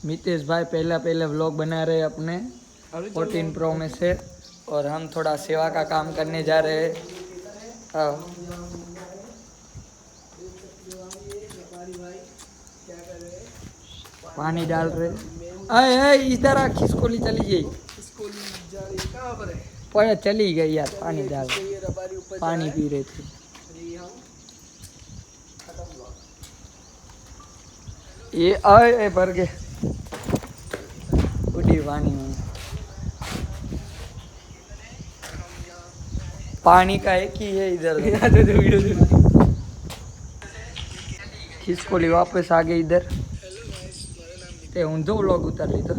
मितेश भाई पहला व्लॉग बना रहे हैं अपने 14 प्रो में से और हम थोड़ा सेवा का काम करने जा रहे हैं। पानी डाल रहे अरे इधर आ खिसकोली चली गई पर चली गई यार पानी डाल पानी पी रहे थे। ये आए भर के उड़ी पानी में पानी का एक ही है इधर खिसकोली वापस आ गई इधर ते ऊंधो व्लॉग उतार ली तो।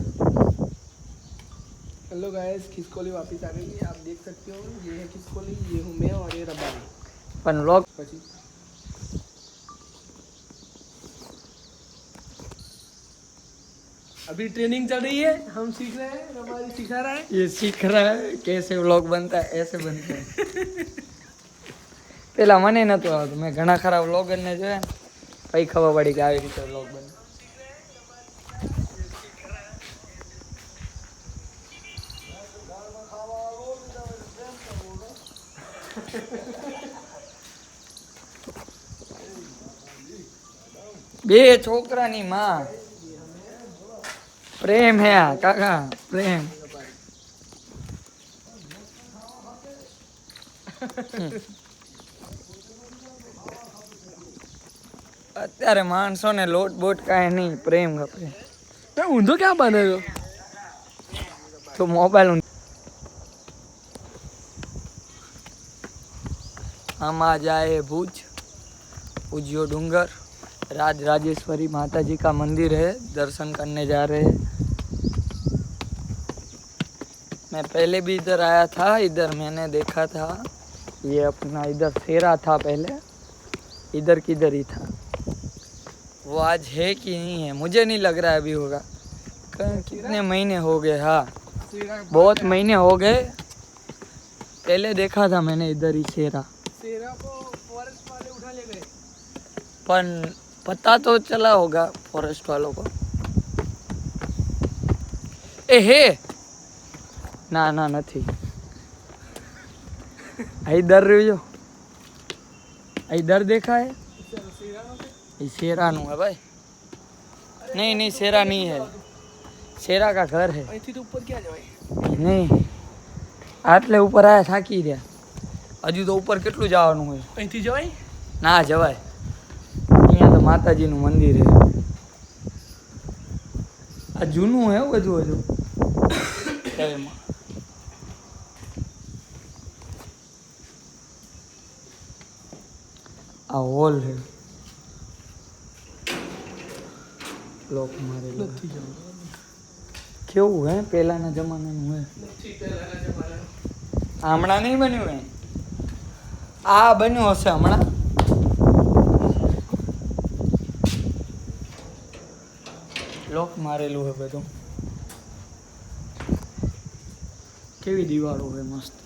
हेलो गाइस, खिसकोली वापस आ गई है। आप देख सकते हो ये है खिसकोली, ये हूँ मैं और ये रबारी। पण व्लॉग अभी ट्रेनिंग चल रही है, हम सीख रहे हैं, रबारी सिखा रहा है। ये सीख रहा है कैसे व्लॉग बनता है, ऐसे बनता है। પેલા મને નતો આવતું, મેં ઘણા ખરા વ્લોગરને જોયા પછી ખબર પડી કે આવી રીતે વ્લોગ બને। બે છોકરાની માં પ્રેમ હે આ કાકા પ્રેમ। અત્યારે માણસોને લોટ બોટ કાંઈ નહીં, પ્રેમ ખપે। ઊંધો ક્યાં બને તો મોબાઈલ આમાં जाए भुज पूजियो डूंगर राज राजेश्वरी माता जी का मंदिर है, दर्शन करने जा रहे हैं। मैं पहले भी इधर आया था, इधर मैंने देखा था ये अपना इधर शेरा था पहले, इधर किधर ही था वो, आज है कि नहीं है मुझे नहीं लग रहा है अभी होगा। कितने महीने हो गए, हाँ बहुत महीने हो गए, पहले देखा था मैंने इधर ही शेरा को फॉरेस्ट वाले उठा ले गए, पर पता तो चला होगा फॉरेस्ट वालों को। ए हे ना ना નથી इधर रहो, इधर देखा है ये शेरा नु है भाई। नहीं नहीं शेरा नहीं है, शेरा का घर है। અહીંથી તો ઉપર ક્યાં જવાય? नहीं આટલે ઉપર આયા થાકી રહ્યા, હજુ તો ઉપર કેટલું જવાનું હોય। અહીંથી જવાય ના જવાય, અહીંયા તો માતાજીનું મંદિર છે। આ જૂનું હે બધું હજુ એમાં। આ હોલ છે, લોક મારેલું નથી જવાય, કેવું હે પહેલાના જમાનાનું હે। નથી પહેલાના જમાનામાં। હમણાં નહીં બન્યું હે, આ બન્યું હશે હમણાં। લોક મારેલું હે બધું, કેવી દિવાળો હે મસ્ત।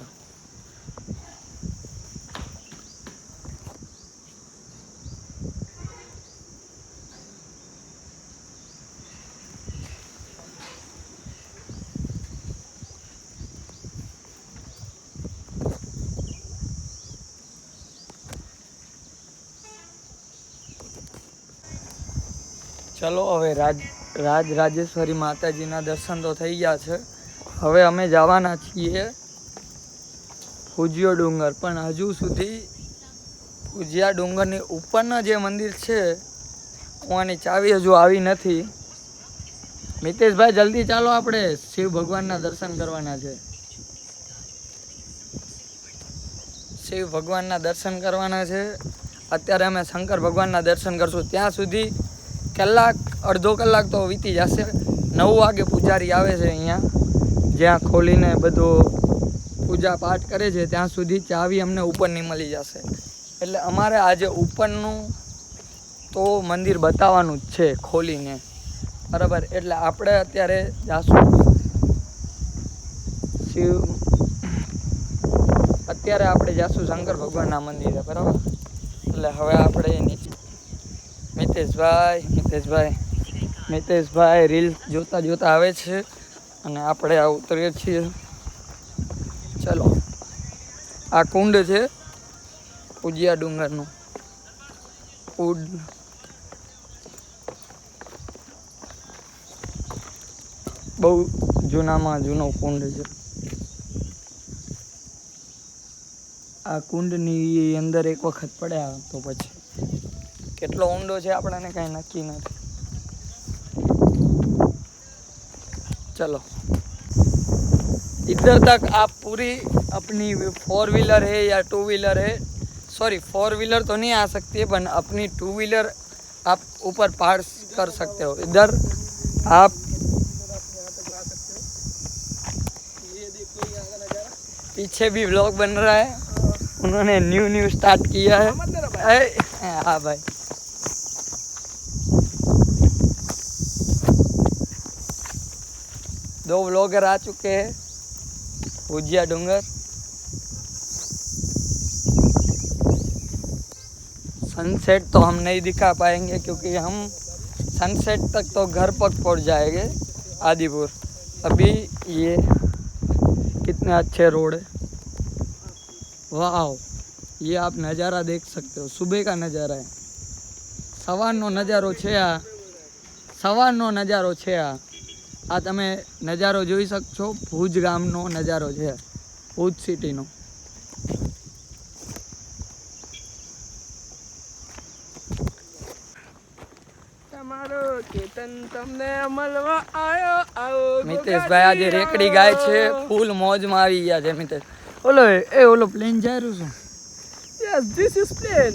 ચલો હવે રાજ રાજેશ્વરી માતાજીના દર્શન તો થઈ ગયા છે, હવે અમે જવાના છીએ પૂજ્યો ડુંગર। પણ હજુ સુધી પૂજ્યા ડુંગરની ઉપરના જે મંદિર છે ત્યાંની ચાવી હજુ આવી નથી। મિતેશભાઈ જલ્દી ચાલો, આપણે શિવ ભગવાનના દર્શન કરવાના છે, શિવ ભગવાનના દર્શન કરવાના છે। અત્યારે અમે શંકર ભગવાનના દર્શન કરશું, ત્યાં સુધી કલાક અડધો કલાક તો વીતી જશે। 9 વાગે પૂજારી આવે છે અહીંયા, જ્યાં ખોલીને બધો પૂજા પાઠ કરે છે, ત્યાં સુધી ચાવી અમને ઉપરની મળી જશે। એટલે અમારે આજે ઉપરનું તો મંદિર બતાવવાનું જ છે ખોલીને, બરાબર। એટલે આપણે અત્યારે જાશું શિવ, અત્યારે આપણે જાશું શંકર ભગવાનના મંદિરે, બરાબર। એટલે હવે આપણે નીચે મિતેશભાઈ મિતેશભાઈ રીલ જોતા જોતા આવે છે અને આપણે આ ઉતરીએ છીએ. ચલો, આ કુંડ છે પૂજિયા ડુંગરનું. કુંડ બહુ જૂનામાં જૂનો કુંડ છે. આ કુંડની અંદર એક વખત પડ્યા તો પછી કેટલો ઊંડો છે આપણને કાંઈ નક્કી નથી. चलो इधर तक आप पूरी अपनी 4 व्हीलर है या 2 व्हीलर है, सॉरी 4 व्हीलर तो नहीं आ सकती है, पर अपनी 2 व्हीलर आप ऊपर पार कर सकते हो. इधर आप पीछे भी व्लॉग बन रहा है, उन्होंने न्यू स्टार्ट किया है. हाँ भाई, दो व्लॉगर आ चुके हैं भुजिया डूंगर. सनसेट तो हम नहीं दिखा पाएंगे क्योंकि हम सनसेट तक तो घर पर पहुंच जाएंगे आदिपुर. अभी ये कितने अच्छे रोड है, वाह. ये आप नज़ारा देख सकते हो, सुबह का नज़ारा है. સવારનો નજારો છે આ, સવારનો નજારો છે આ. આ તમે નજારો જોઈ શકશો, ભુજ ગામનો નજારો છે, ભુજ સિટીનો. તમારો કેતન તમને મળવા આયો, આવો મિતેશભાઈ આજે રેકડી ગાય છે, ફૂલ મોજમાં આવી ગયા છે મિતેશ. ઓલો प्लेन जा रहा है. Yes this is plane.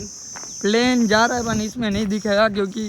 Plane जा रहा है पर इसमें नहीं दिखेगा क्योंकि